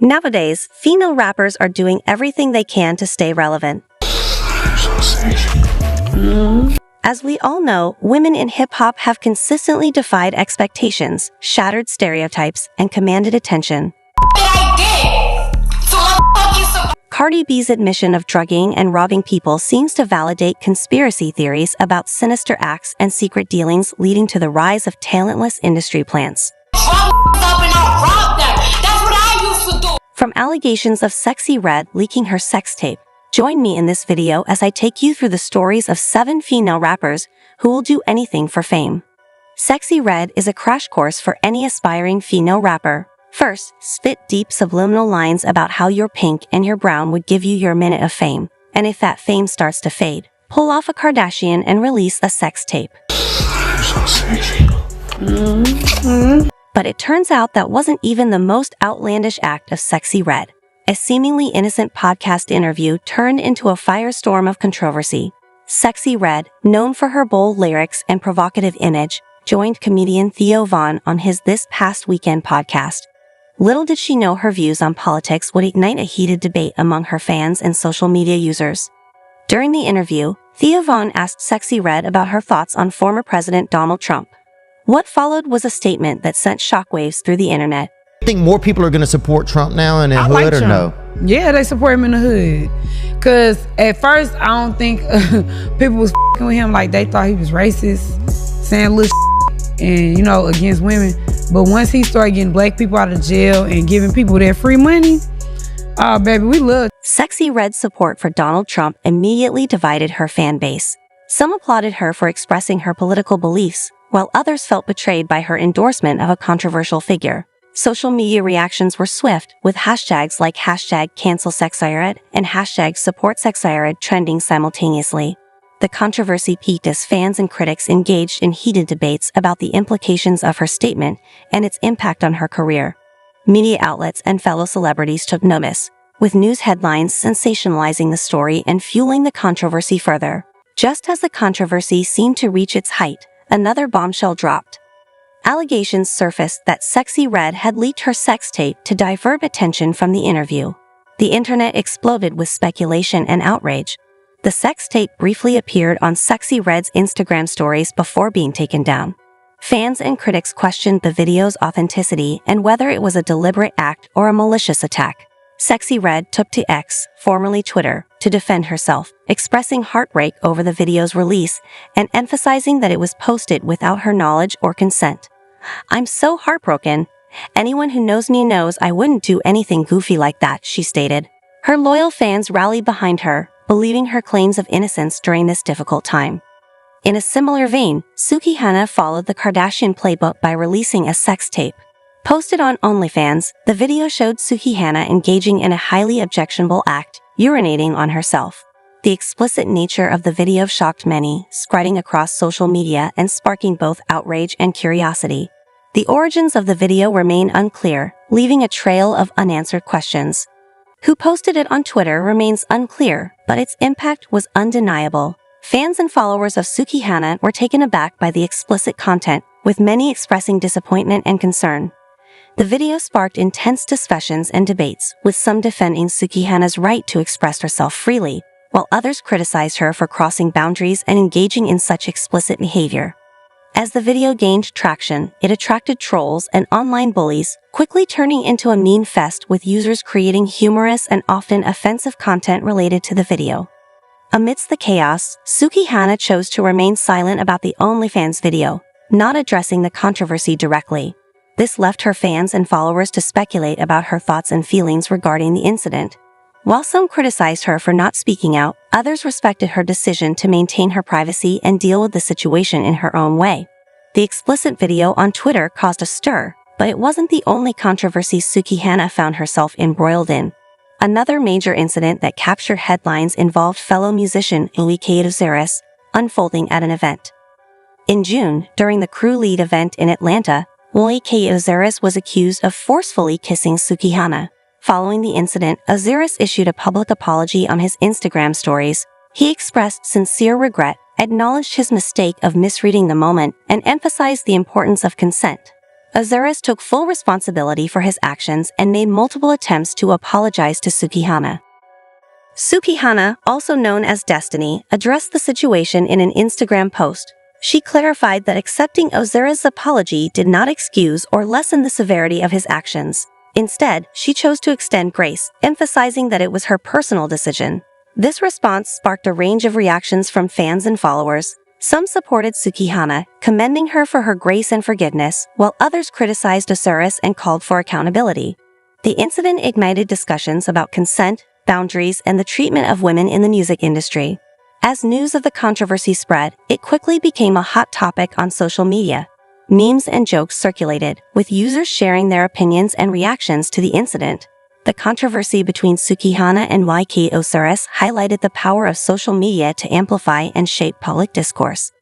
Nowadays, female rappers are doing everything they can to stay relevant. As we all know, women in hip-hop have consistently defied expectations, shattered stereotypes, and commanded attention. Cardi B's admission of drugging and robbing people seems to validate conspiracy theories about sinister acts and secret dealings leading to the rise of talentless industry plants. From allegations of Sexyy Red leaking her sex tape, join me in this video as I take you through the stories of 7 female rappers who will do anything for fame. Sexyy Red is a crash course for any aspiring female rapper. First, spit deep subliminal lines about how you're pink and you're brown would give you your minute of fame. And if that fame starts to fade, pull off a Kardashian and release a sex tape. But it turns out that wasn't even the most outlandish act of Sexyy Red. A seemingly innocent podcast interview turned into a firestorm of controversy. Sexyy Red, known for her bold lyrics and provocative image, joined comedian Theo Von on his This Past Weekend podcast. Little did she know her views on politics would ignite a heated debate among her fans and social media users. During the interview, Theo Von asked Sexyy Red about her thoughts on former President Donald Trump. What followed was a statement that sent shockwaves through the internet. I think more people are going to support Trump now in the hood, like or Trump. no? Yeah, they support him in the hood. Cause at first, I don't think people was f***ing with him like they thought he was racist, saying little and against women. But once he started getting black people out of jail and giving people their free money, oh baby, we love. Sexyy Red's support for Donald Trump immediately divided her fan base. Some applauded her for expressing her political beliefs, while others felt betrayed by her endorsement of a controversial figure. Social media reactions were swift, with hashtags like #CancelSexyRed and #SupportSexyRed trending simultaneously. The controversy peaked as fans and critics engaged in heated debates about the implications of her statement and its impact on her career. Media outlets and fellow celebrities took notice, with news headlines sensationalizing the story and fueling the controversy further. Just as the controversy seemed to reach its height, another bombshell dropped. Allegations surfaced that Sexyy Red had leaked her sex tape to divert attention from the interview. The internet exploded with speculation and outrage. The sex tape briefly appeared on Sexyy Red's Instagram stories before being taken down. Fans and critics questioned the video's authenticity and whether it was a deliberate act or a malicious attack. Sexyy Red took to X, formerly Twitter, to defend herself, expressing heartbreak over the video's release and emphasizing that it was posted without her knowledge or consent. "I'm so heartbroken. Anyone who knows me knows I wouldn't do anything goofy like that," she stated. Her loyal fans rallied behind her, believing her claims of innocence during this difficult time. In a similar vein, Sukhi Hannah followed the Kardashian playbook by releasing a sex tape. Posted on OnlyFans, the video showed Sukhi Hannah engaging in a highly objectionable act, urinating on herself. The explicit nature of the video shocked many, spreading across social media and sparking both outrage and curiosity. The origins of the video remain unclear, leaving a trail of unanswered questions. Who posted it on Twitter remains unclear, but its impact was undeniable. Fans and followers of Sukhi Hannah were taken aback by the explicit content, with many expressing disappointment and concern. The video sparked intense discussions and debates, with some defending Sukhi Hannah's right to express herself freely, while others criticized her for crossing boundaries and engaging in such explicit behavior. As the video gained traction, it attracted trolls and online bullies, quickly turning into a meme fest with users creating humorous and often offensive content related to the video. Amidst the chaos, Sukhi Hannah chose to remain silent about the OnlyFans video, not addressing the controversy directly. This left her fans and followers to speculate about her thoughts and feelings regarding the incident. While some criticized her for not speaking out, others respected her decision to maintain her privacy and deal with the situation in her own way. The explicit video on Twitter caused a stir, but it wasn't the only controversy Sukhi Hannah found herself embroiled in. Another major incident that captured headlines involved fellow musician Sexyy Red unfolding at an event. In June, during the Crew Lead event in Atlanta, Sexyy Red was accused of forcefully kissing Sukhi Hannah. Following the incident, Osiris issued a public apology on his Instagram stories. He expressed sincere regret, acknowledged his mistake of misreading the moment, and emphasized the importance of consent. Osiris took full responsibility for his actions and made multiple attempts to apologize to Sukihana. Sukihana, also known as Destiny, addressed the situation in an Instagram post. She clarified that accepting Osiris' apology did not excuse or lessen the severity of his actions. Instead, she chose to extend grace, emphasizing that it was her personal decision. This response sparked a range of reactions from fans and followers. Some supported Sukihana, commending her for her grace and forgiveness, while others criticized Osiris and called for accountability. The incident ignited discussions about consent, boundaries, and the treatment of women in the music industry. As news of the controversy spread, it quickly became a hot topic on social media. Memes and jokes circulated, with users sharing their opinions and reactions to the incident. The controversy between Sukihana and YK Osiris highlighted the power of social media to amplify and shape public discourse.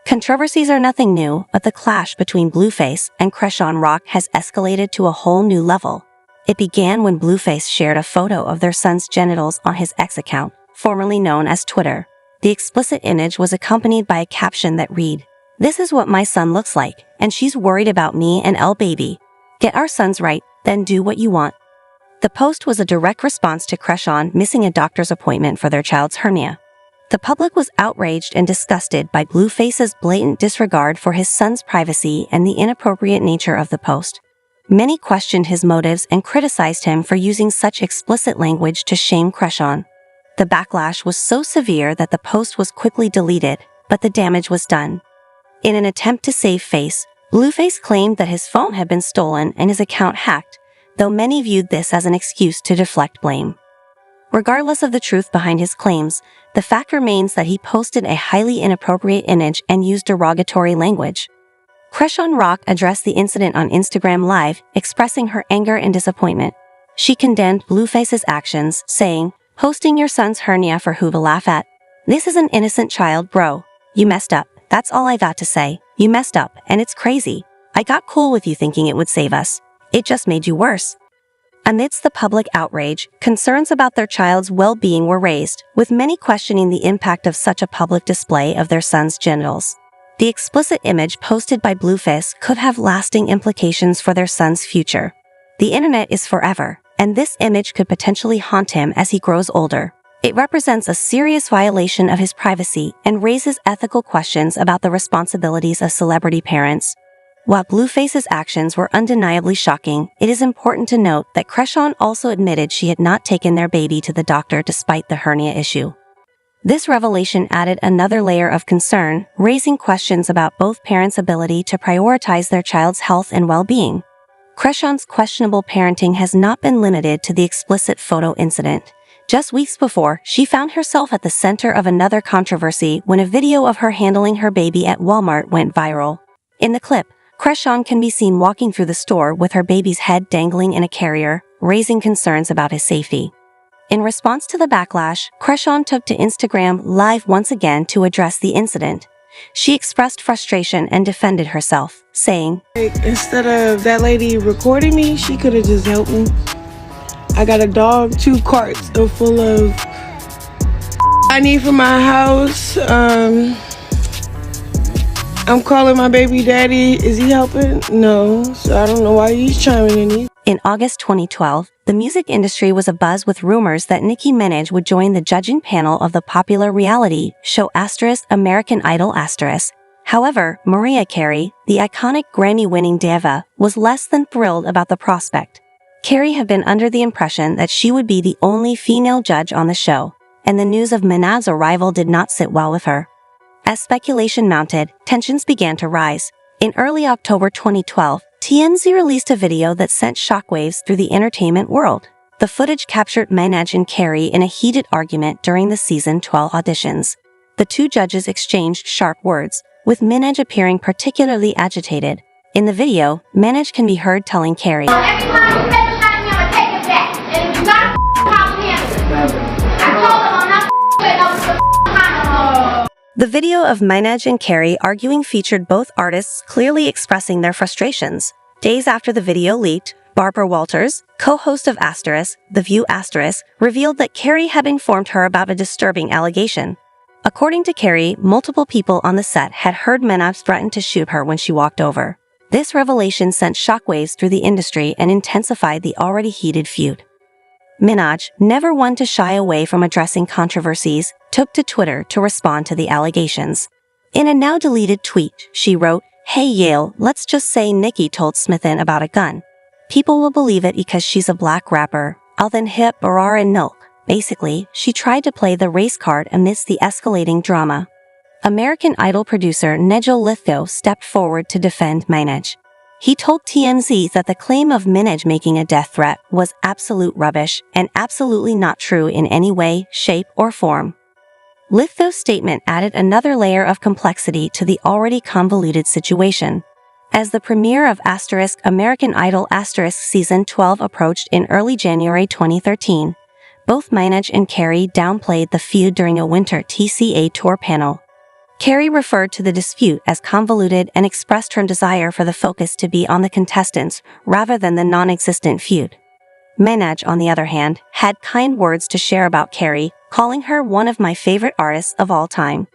Controversies are nothing new, but the clash between Blueface and Chrisean Rock has escalated to a whole new level. It began when Blueface shared a photo of their son's genitals on his X account, formerly known as Twitter. The explicit image was accompanied by a caption that read, "This is what my son looks like, and she's worried about me and L baby. Get our sons right, then do what you want." The post was a direct response to Chrisean missing a doctor's appointment for their child's hernia. The public was outraged and disgusted by Blueface's blatant disregard for his son's privacy and the inappropriate nature of the post. Many questioned his motives and criticized him for using such explicit language to shame Chrisean. The backlash was so severe that the post was quickly deleted, but the damage was done. In an attempt to save face, Blueface claimed that his phone had been stolen and his account hacked, though many viewed this as an excuse to deflect blame. Regardless of the truth behind his claims, the fact remains that he posted a highly inappropriate image and used derogatory language. Chrisean Rock addressed the incident on Instagram Live, expressing her anger and disappointment. She condemned Blueface's actions, saying, "Posting your son's hernia for who to laugh at? This is an innocent child, bro. You messed up. That's all I got to say. You messed up, and it's crazy. I got cool with you thinking it would save us. It just made you worse." Amidst the public outrage, concerns about their child's well-being were raised, with many questioning the impact of such a public display of their son's genitals. The explicit image posted by Blueface could have lasting implications for their son's future. The internet is forever, and this image could potentially haunt him as he grows older. It represents a serious violation of his privacy and raises ethical questions about the responsibilities of celebrity parents. While Blueface's actions were undeniably shocking, it is important to note that Chrisean also admitted she had not taken their baby to the doctor despite the hernia issue. This revelation added another layer of concern, raising questions about both parents' ability to prioritize their child's health and well-being. Chrisean's questionable parenting has not been limited to the explicit photo incident. Just weeks before, she found herself at the center of another controversy when a video of her handling her baby at Walmart went viral. In the clip, Chrisean can be seen walking through the store with her baby's head dangling in a carrier, raising concerns about his safety. In response to the backlash, Chrisean took to Instagram Live once again to address the incident. She expressed frustration and defended herself, saying, "Instead of that lady recording me, she could have just helped me. I got a dog, 2 carts full of I need for my house. I'm calling my baby daddy. Is he helping? No, so I don't know why he's chiming in." In August 2012, the music industry was abuzz with rumors that Nicki Minaj would join the judging panel of the popular reality show American Idol *. However, Mariah Carey, the iconic Grammy-winning diva, was less than thrilled about the prospect. Carey had been under the impression that she would be the only female judge on the show, and the news of Minaj's arrival did not sit well with her. As speculation mounted, tensions began to rise. In early October 2012, TMZ released a video that sent shockwaves through the entertainment world. The footage captured Minaj and Carey in a heated argument during the season 12 auditions. The two judges exchanged sharp words, with Minaj appearing particularly agitated. In the video, Minaj can be heard telling Carey, "Every time you make a shot at me, I'm gonna take it back. And if you got a problem handling it." I told him I'm not with no condom. The video of Minaj and Carey arguing featured both artists clearly expressing their frustrations. Days after the video leaked, Barbara Walters, co-host of The View revealed that Carey had informed her about a disturbing allegation. According to Carey, multiple people on the set had heard Minaj threaten to shoot her when she walked over. This revelation sent shockwaves through the industry and intensified the already heated feud. Minaj, never one to shy away from addressing controversies, took to Twitter to respond to the allegations. In a now-deleted tweet, she wrote, "Hey Yale, let's just say Nicki told Smithin about a gun. People will believe it because she's a black rapper. I'll then hip or in milk." Basically, she tried to play the race card amidst the escalating drama. American Idol producer Nigel Lithgow stepped forward to defend Minaj. He told TMZ that the claim of Minaj making a death threat was absolute rubbish and absolutely not true in any way, shape, or form. Lithgow's statement added another layer of complexity to the already convoluted situation. As the premiere of American Idol Season 12 approached in early January 2013, both Minaj and Carey downplayed the feud during a winter TCA tour panel. Carey referred to the dispute as convoluted and expressed her desire for the focus to be on the contestants rather than the non-existent feud. Minaj, on the other hand, had kind words to share about Carey, calling her one of my favorite artists of all time.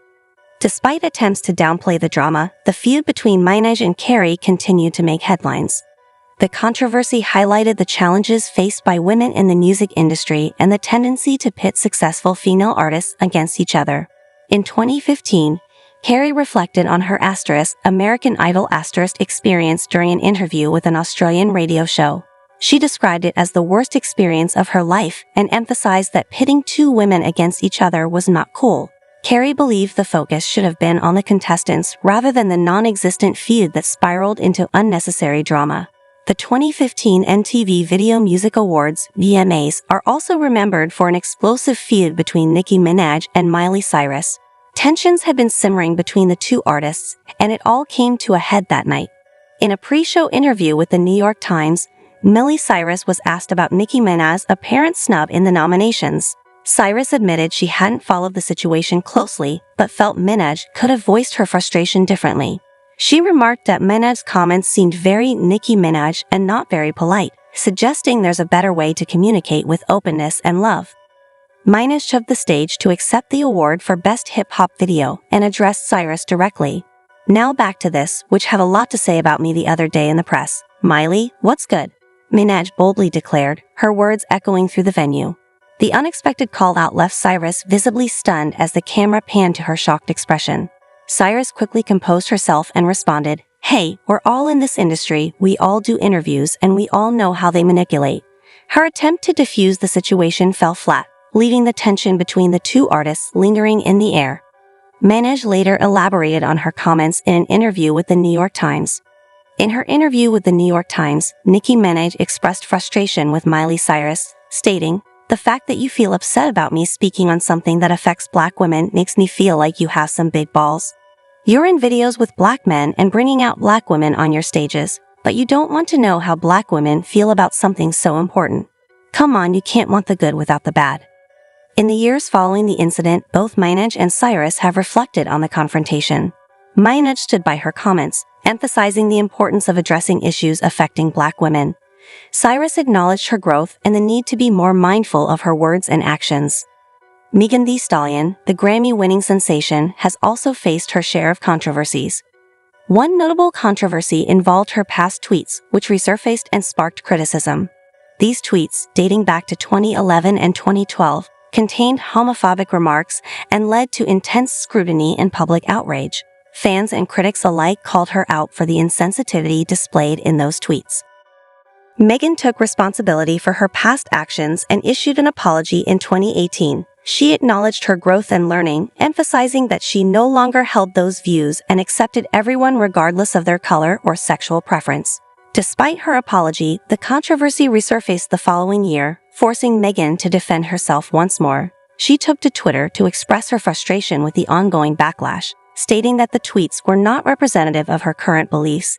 Despite attempts to downplay the drama, the feud between Minaj and Carey continued to make headlines. The controversy highlighted the challenges faced by women in the music industry and the tendency to pit successful female artists against each other. In 2015, Carey reflected on her American Idol experience during an interview with an Australian radio show. She described it as the worst experience of her life and emphasized that pitting two women against each other was not cool. Carey believed the focus should have been on the contestants rather than the non-existent feud that spiraled into unnecessary drama. The 2015 MTV Video Music Awards (VMAs) are also remembered for an explosive feud between Nicki Minaj and Miley Cyrus. Tensions had been simmering between the two artists, and it all came to a head that night. In a pre-show interview with the New York Times, Miley Cyrus was asked about Nicki Minaj's apparent snub in the nominations. Cyrus admitted she hadn't followed the situation closely, but felt Minaj could have voiced her frustration differently. She remarked that Minaj's comments seemed very Nicki Minaj and not very polite, suggesting there's a better way to communicate with openness and love. Minaj took the stage to accept the award for Best Hip-Hop Video and addressed Cyrus directly. "Now back to this, which had a lot to say about me the other day in the press. Miley, what's good?" Minaj boldly declared, her words echoing through the venue. The unexpected call-out left Cyrus visibly stunned as the camera panned to her shocked expression. Cyrus quickly composed herself and responded, "Hey, we're all in this industry, we all do interviews, and we all know how they manipulate." Her attempt to defuse the situation fell flat, leaving the tension between the two artists lingering in the air. Minaj later elaborated on her comments in an interview with the New York Times. In her interview with the New York Times, Nicki Minaj expressed frustration with Miley Cyrus, stating, "The fact that you feel upset about me speaking on something that affects black women makes me feel like you have some big balls. You're in videos with black men and bringing out black women on your stages, but you don't want to know how black women feel about something so important. Come on, you can't want the good without the bad." In the years following the incident, both Minaj and Cyrus have reflected on the confrontation. Minaj stood by her comments, emphasizing the importance of addressing issues affecting black women. Cyrus acknowledged her growth and the need to be more mindful of her words and actions. Megan Thee Stallion, the Grammy-winning sensation, has also faced her share of controversies. One notable controversy involved her past tweets, which resurfaced and sparked criticism. These tweets, dating back to 2011 and 2012, contained homophobic remarks and led to intense scrutiny and public outrage. Fans and critics alike called her out for the insensitivity displayed in those tweets. Megan took responsibility for her past actions and issued an apology in 2018. She acknowledged her growth and learning, emphasizing that she no longer held those views and accepted everyone regardless of their color or sexual preference. Despite her apology, the controversy resurfaced the following year, forcing Megan to defend herself once more. She took to Twitter to express her frustration with the ongoing backlash, stating that the tweets were not representative of her current beliefs,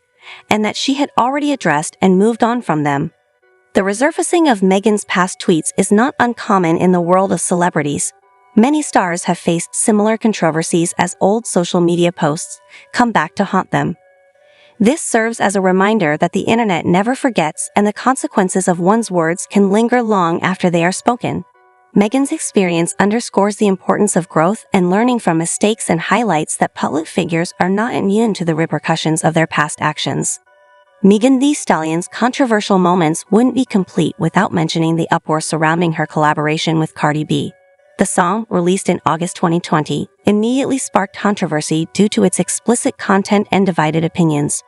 and that she had already addressed and moved on from them. The resurfacing of Megan's past tweets is not uncommon in the world of celebrities. Many stars have faced similar controversies as old social media posts come back to haunt them. This serves as a reminder that the internet never forgets and the consequences of one's words can linger long after they are spoken. Megan's experience underscores the importance of growth and learning from mistakes and highlights that public figures are not immune to the repercussions of their past actions. Megan Thee Stallion's controversial moments wouldn't be complete without mentioning the uproar surrounding her collaboration with Cardi B. The song, released in August 2020, immediately sparked controversy due to its explicit content and divided opinions.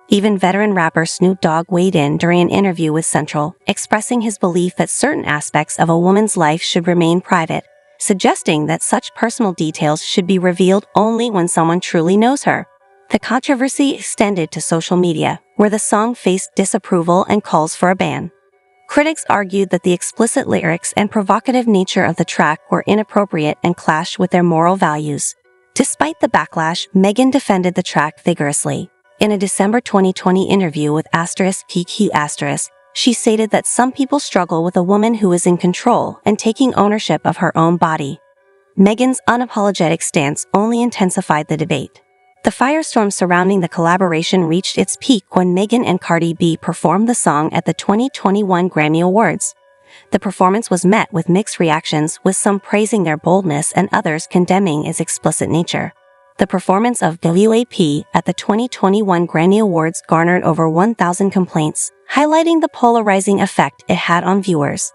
Even veteran rapper Snoop Dogg weighed in during an interview with Central, expressing his belief that certain aspects of a woman's life should remain private, suggesting that such personal details should be revealed only when someone truly knows her. The controversy extended to social media, where the song faced disapproval and calls for a ban. Critics argued that the explicit lyrics and provocative nature of the track were inappropriate and clashed with their moral values. Despite the backlash, Megan defended the track vigorously. In a December 2020 interview with *PQ*, she stated that some people struggle with a woman who is in control and taking ownership of her own body. Megan's unapologetic stance only intensified the debate. The firestorm surrounding the collaboration reached its peak when Megan and Cardi B performed the song at the 2021 Grammy Awards. The performance was met with mixed reactions, with some praising their boldness and others condemning its explicit nature. The performance of WAP at the 2021 Grammy Awards garnered over 1,000 complaints, highlighting the polarizing effect it had on viewers.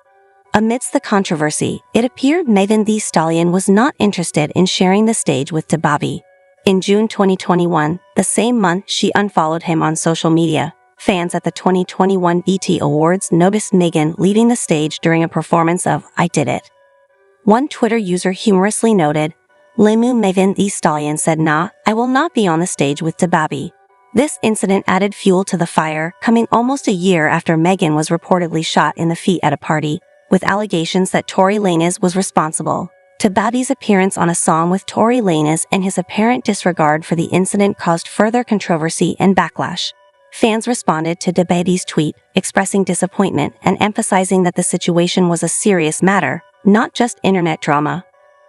Amidst the controversy, it appeared Megan Thee Stallion was not interested in sharing the stage with DaBaby. In June 2021, the same month she unfollowed him on social media. Fans at the 2021 BET Awards noticed Megan leading the stage during a performance of I Did It. One Twitter user humorously noted, "Lemu Megan Thee Stallion said nah, I will not be on the stage with DaBaby." This incident added fuel to the fire, coming almost a year after Megan was reportedly shot in the feet at a party, with allegations that Tory Lanez was responsible. DaBaby's appearance on a song with Tory Lanez and his apparent disregard for the incident caused further controversy and backlash. Fans responded to DaBaby's tweet, expressing disappointment and emphasizing that the situation was a serious matter, not just internet drama.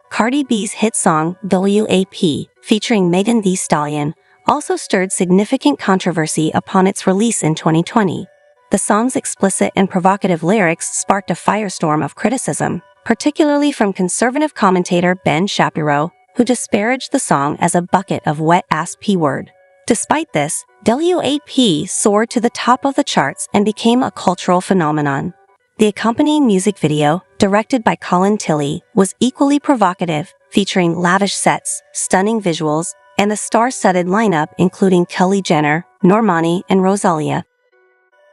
Cardi B's hit song, WAP, featuring Megan Thee Stallion, also stirred significant controversy upon its release in 2020. The song's explicit and provocative lyrics sparked a firestorm of criticism, particularly from conservative commentator Ben Shapiro, who disparaged the song as a bucket of wet-ass P-word. Despite this, WAP soared to the top of the charts and became a cultural phenomenon. The accompanying music video, directed by Colin Tilley, was equally provocative, featuring lavish sets, stunning visuals, and a star-studded lineup including Kylie Jenner, Normani, and Rosalia.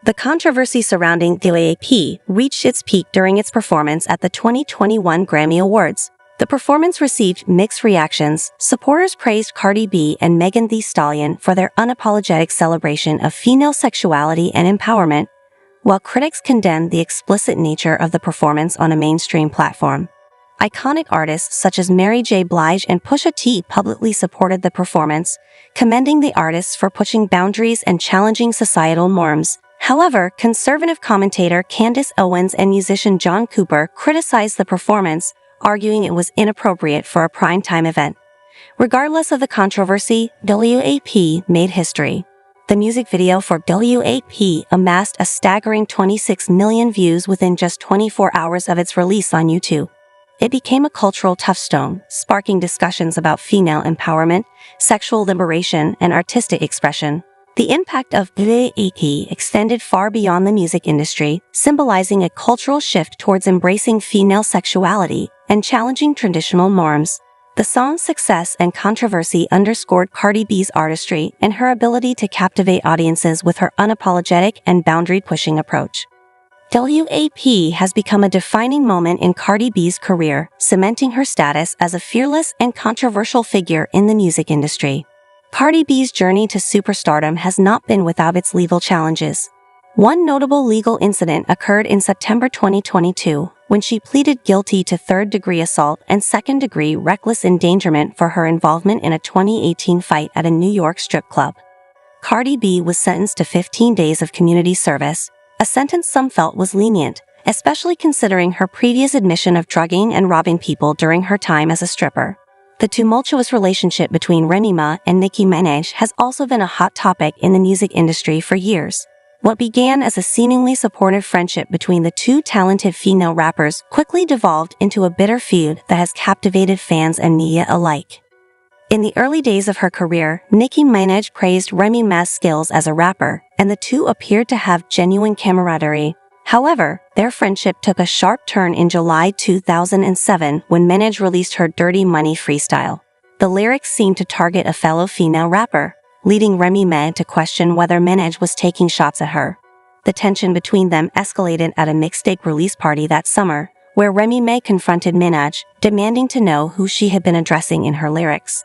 The controversy surrounding WAP reached its peak during its performance at the 2021 Grammy Awards. The performance received mixed reactions. Supporters praised Cardi B and Megan Thee Stallion for their unapologetic celebration of female sexuality and empowerment, while critics condemned the explicit nature of the performance on a mainstream platform. Iconic artists such as Mary J. Blige and Pusha T publicly supported the performance, commending the artists for pushing boundaries and challenging societal norms. However, conservative commentator Candace Owens and musician John Cooper criticized the performance, arguing it was inappropriate for a primetime event. Regardless of the controversy, WAP made history. The music video for WAP amassed a staggering 26 million views within just 24 hours of its release on YouTube. It became a cultural touchstone, sparking discussions about female empowerment, sexual liberation, and artistic expression. The impact of WAP extended far beyond the music industry, symbolizing a cultural shift towards embracing female sexuality and challenging traditional norms. The song's success and controversy underscored Cardi B's artistry and her ability to captivate audiences with her unapologetic and boundary-pushing approach. WAP has become a defining moment in Cardi B's career, cementing her status as a fearless and controversial figure in the music industry. Cardi B's journey to superstardom has not been without its legal challenges. One notable legal incident occurred in September 2022, when she pleaded guilty to third-degree assault and second-degree reckless endangerment for her involvement in a 2018 fight at a New York strip club. Cardi B was sentenced to 15 days of community service, a sentence some felt was lenient, especially considering her previous admission of drugging and robbing people during her time as a stripper. The tumultuous relationship between Remy Ma and Nicki Minaj has also been a hot topic in the music industry for years. What began as a seemingly supportive friendship between the two talented female rappers quickly devolved into a bitter feud that has captivated fans and media alike. In the early days of her career, Nicki Minaj praised Remy Ma's skills as a rapper, and the two appeared to have genuine camaraderie. However, their friendship took a sharp turn in July 2007 when Minaj released her Dirty Money freestyle. The lyrics seemed to target a fellow female rapper, leading Remy Ma to question whether Minaj was taking shots at her. The tension between them escalated at a mixtape release party that summer, where Remy Ma confronted Minaj, demanding to know who she had been addressing in her lyrics.